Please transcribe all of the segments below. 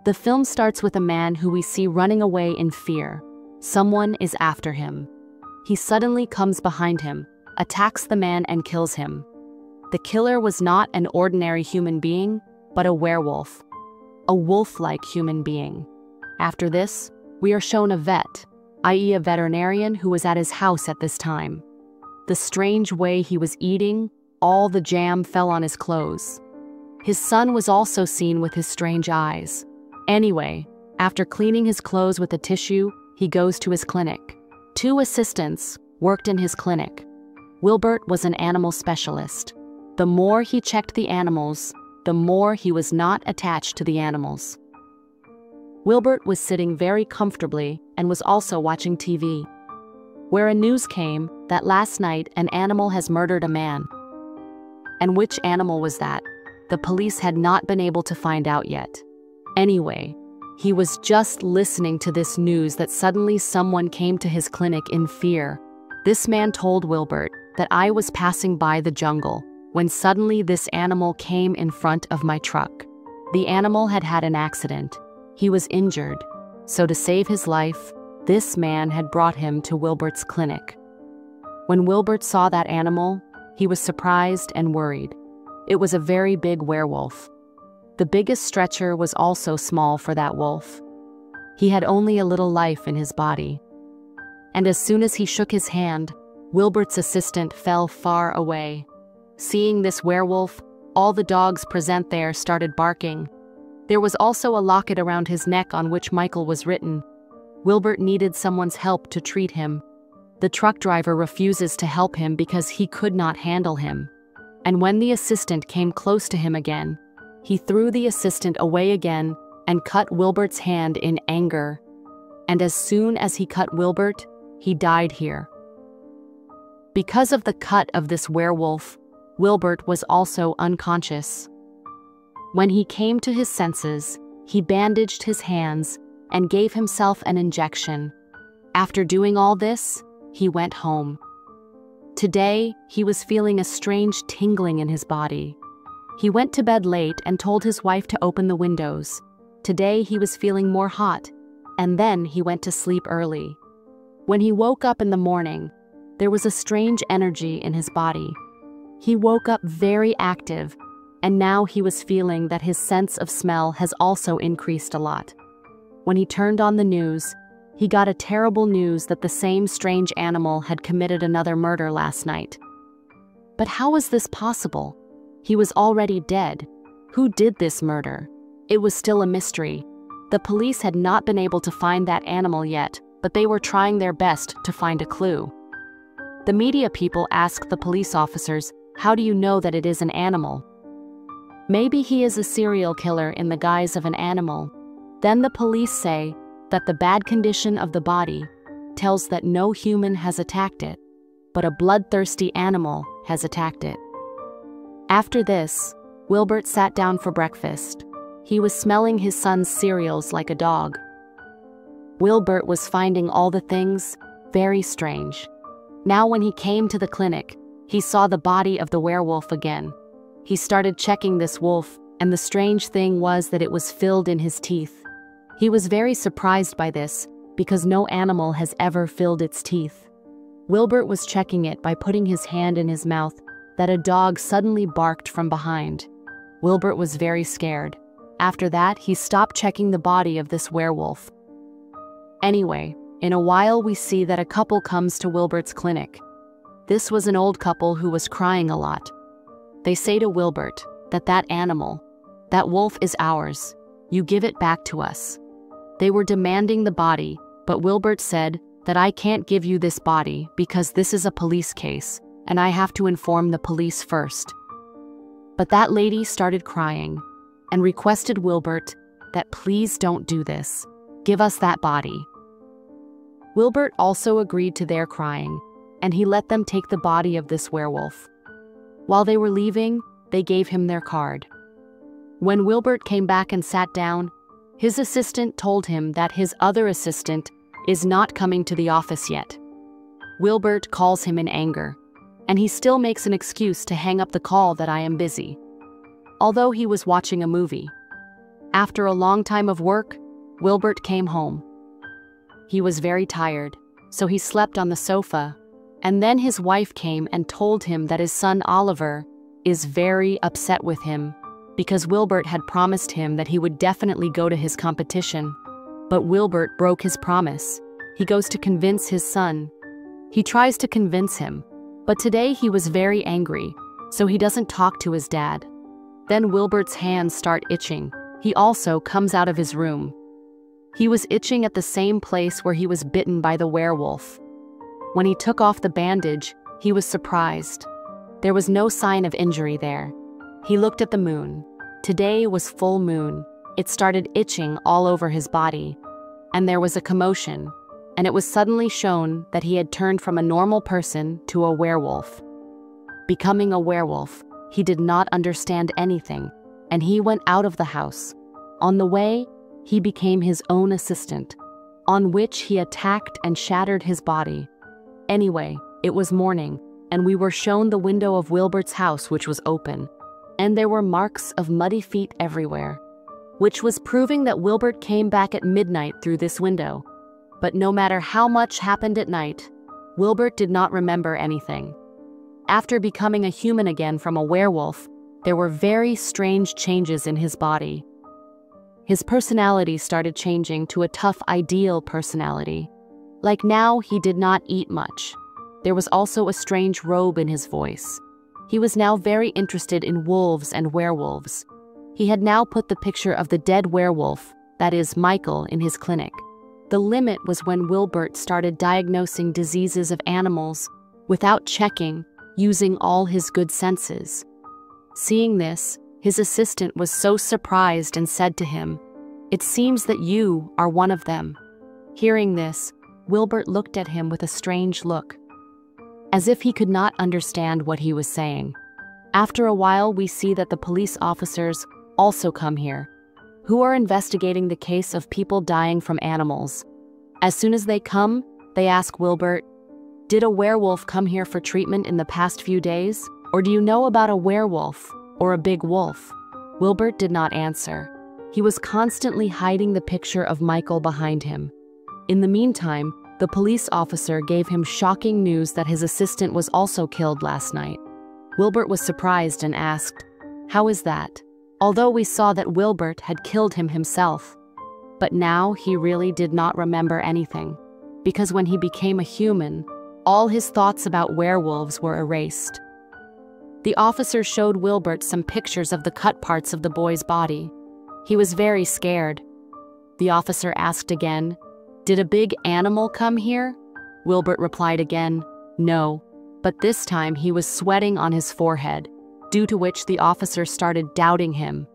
The film starts with a man who we see running away in fear. Someone is after him. He suddenly comes behind him, attacks the man and kills him. The killer was not an ordinary human being, but a werewolf. A wolf-like human being. After this, we are shown a vet, i.e. a veterinarian who was at his house at this time. The strange way he was eating, all the jam fell on his clothes. His son was also seen with his strange eyes. Anyway, after cleaning his clothes with a tissue, he goes to his clinic. 2 assistants worked in his clinic. Wilbur was an animal specialist. The more he checked the animals, the more he was not attached to the animals. Wilbur was sitting very comfortably and was also watching TV, where a news came that last night an animal has murdered a man. And which animal was that? The police had not been able to find out yet. Anyway, he was just listening to this news that suddenly someone came to his clinic in fear. This man told Wilbur that I was passing by the jungle when suddenly this animal came in front of my truck. The animal had had an accident. He was injured, so to save his life, this man had brought him to Wilbur's clinic. When Wilbur saw that animal, he was surprised and worried. It was a very big werewolf. The biggest stretcher was also small for that wolf. He had only a little life in his body. And as soon as he shook his hand, Wilbur's assistant fell far away. Seeing this werewolf, all the dogs present there started barking. There was also a locket around his neck on which Michael was written. Wilbur needed someone's help to treat him. The truck driver refuses to help him because he could not handle him. And when the assistant came close to him again, he threw the assistant away again and cut Wilbur's hand in anger. And as soon as he cut Wilbur, he died here. Because of the cut of this werewolf, Wilbur was also unconscious. When he came to his senses, he bandaged his hands and gave himself an injection. After doing all this, he went home. Today, he was feeling a strange tingling in his body. He went to bed late and told his wife to open the windows. Today, he was feeling more hot, and then he went to sleep early. When he woke up in the morning, there was a strange energy in his body. He woke up very active, and now he was feeling that his sense of smell has also increased a lot. When he turned on the news, he got a terrible news that the same strange animal had committed another murder last night. But how was this possible? He was already dead. Who did this murder? It was still a mystery. The police had not been able to find that animal yet, but they were trying their best to find a clue. The media people asked the police officers, "How do you know that it is an animal?" Maybe he is a serial killer in the guise of an animal. Then the police say that the bad condition of the body tells that no human has attacked it, but a bloodthirsty animal has attacked it. After this, Wilbur sat down for breakfast. He was smelling his son's cereals like a dog. Wilbur was finding all the things very strange. Now when he came to the clinic, he saw the body of the werewolf again. He started checking this wolf, and the strange thing was that it was filled in his teeth. He was very surprised by this, because no animal has ever filled its teeth. Wilbur was checking it by putting his hand in his mouth that a dog suddenly barked from behind. Wilbur was very scared. After that, he stopped checking the body of this werewolf. Anyway, in a while we see that a couple comes to Wilbur's clinic. This was an old couple who was crying a lot. They say to Wilbur that that animal, that wolf is ours. You give it back to us. They were demanding the body, but Wilbur said that I can't give you this body because this is a police case, and I have to inform the police first. But that lady started crying and requested Wilbur that please don't do this. Give us that body. Wilbur also agreed to their crying, and he let them take the body of this werewolf. While they were leaving, they gave him their card. When Wilbur came back and sat down, his assistant told him that his other assistant is not coming to the office yet. Wilbur calls him in anger, and he still makes an excuse to hang up the call that I am busy, although he was watching a movie. After a long time of work, Wilbur came home. He was very tired, so he slept on the sofa, and then his wife came and told him that his son Oliver is very upset with him because Wilbur had promised him that he would definitely go to his competition. But Wilbur broke his promise. He goes to convince his son. He tries to convince him, but today he was very angry, so he doesn't talk to his dad. Then Wilbur's hands start itching. He also comes out of his room. He was itching at the same place where he was bitten by the werewolf. When he took off the bandage, he was surprised. There was no sign of injury there. He looked at the moon. Today was full moon. It started itching all over his body. And there was a commotion, and it was suddenly shown that he had turned from a normal person to a werewolf. Becoming a werewolf, he did not understand anything, and he went out of the house. On the way, he became his own assistant, on which he attacked and shattered his body. Anyway, it was morning, and we were shown the window of Wilbur's house, which was open, and there were marks of muddy feet everywhere, which was proving that Wilbur came back at midnight through this window. But no matter how much happened at night, Wilbur did not remember anything. After becoming a human again from a werewolf, there were very strange changes in his body. His personality started changing to a tough, ideal personality. Like now, he did not eat much. There was also a strange robe in his voice. He was now very interested in wolves and werewolves. He had now put the picture of the dead werewolf, that is, Michael, in his clinic. The limit was when Wilbur started diagnosing diseases of animals without checking, using all his good senses. Seeing this, his assistant was so surprised and said to him, "It seems that you are one of them." Hearing this, Wilbur looked at him with a strange look, as if he could not understand what he was saying. After a while, we see that the police officers also come here, who are investigating the case of people dying from animals. As soon as they come, they ask Wilbur, "Did a werewolf come here for treatment in the past few days? Or do you know about a werewolf or a big wolf?" Wilbur did not answer. He was constantly hiding the picture of Michael behind him. In the meantime, the police officer gave him shocking news that his assistant was also killed last night. Wilbur was surprised and asked, "How is that?" Although we saw that Wilbur had killed him himself. But now he really did not remember anything, because when he became a human, all his thoughts about werewolves were erased. The officer showed Wilbur some pictures of the cut parts of the boy's body. He was very scared. The officer asked again, "Did a big animal come here?" Wilbur replied again, "No," but this time he was sweating on his forehead, due to which the officer started doubting him.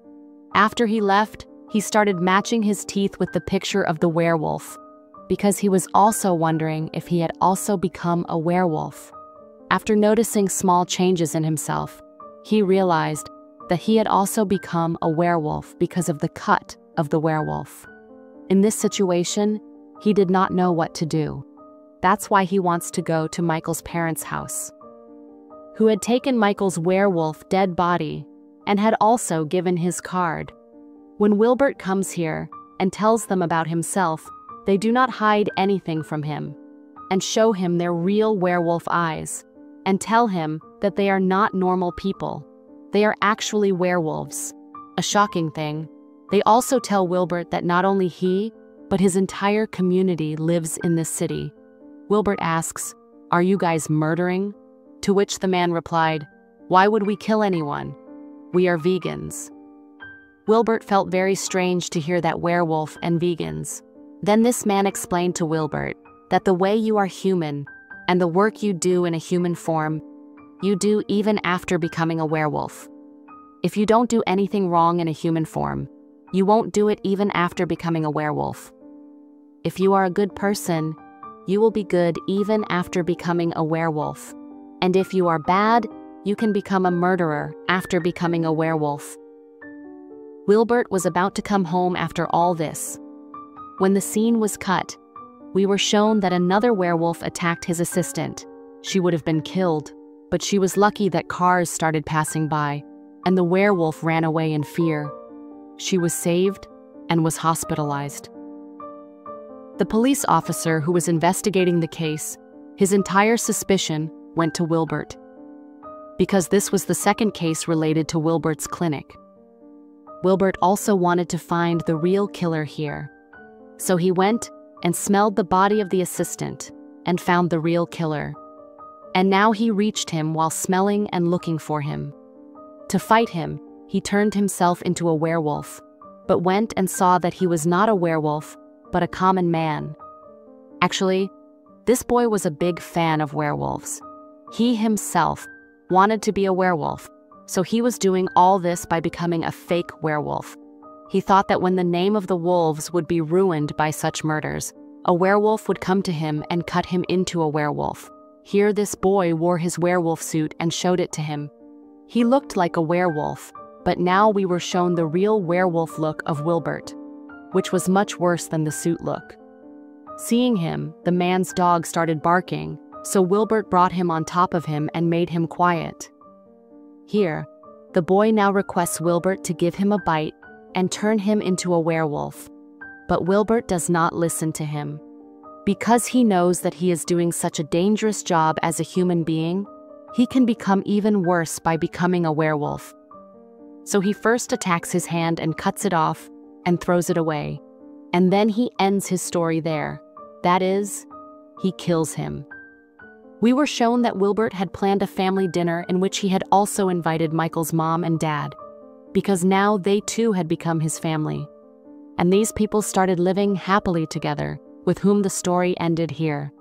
After he left, he started matching his teeth with the picture of the werewolf, because he was also wondering if he had also become a werewolf. After noticing small changes in himself, he realized that he had also become a werewolf because of the cut of the werewolf. In this situation, he did not know what to do. That's why he wants to go to Michael's parents' house, who had taken Michael's werewolf dead body and had also given his card. When Wilbur comes here and tells them about himself, they do not hide anything from him and show him their real werewolf eyes and tell him that they are not normal people. They are actually werewolves. A shocking thing. They also tell Wilbur that not only he, but his entire community lives in this city. Wilbur asks, "Are you guys murdering?" To which the man replied, "Why would we kill anyone? We are vegans." Wilbur felt very strange to hear that werewolf and vegans. Then this man explained to Wilbur that the way you are human and the work you do in a human form, you do even after becoming a werewolf. If you don't do anything wrong in a human form, you won't do it even after becoming a werewolf. If you are a good person, you will be good even after becoming a werewolf. And if you are bad, you can become a murderer after becoming a werewolf. Wilbur was about to come home after all this. When the scene was cut, we were shown that another werewolf attacked his assistant. She would have been killed, but she was lucky that cars started passing by, and the werewolf ran away in fear. she was saved and was hospitalized. The police officer who was investigating the case, his entire suspicion went to Wilbur, because this was the second case related to Wilbur's clinic. Wilbur also wanted to find the real killer here. So he went and smelled the body of the assistant and found the real killer. And now he reached him while smelling and looking for him. To fight him, he turned himself into a werewolf, but went and saw that he was not a werewolf, but a common man. Actually, this boy was a big fan of werewolves. He himself wanted to be a werewolf, so he was doing all this by becoming a fake werewolf. He thought that when the name of the wolves would be ruined by such murders, a werewolf would come to him and cut him into a werewolf. Here this boy wore his werewolf suit and showed it to him. He looked like a werewolf, but now we were shown the real werewolf look of Wilbur, which was much worse than the suit look. Seeing him, the man's dog started barking, so Wilbur brought him on top of him and made him quiet. Here, the boy now requests Wilbur to give him a bite and turn him into a werewolf. But Wilbur does not listen to him. Because he knows that he is doing such a dangerous job as a human being, he can become even worse by becoming a werewolf. So he first attacks his hand and cuts it off and throws it away. And then he ends his story there. That is, he kills him. We were shown that Wilbur had planned a family dinner in which he had also invited Michael's mom and dad, because now they too had become his family. And these people started living happily together, with whom the story ended here.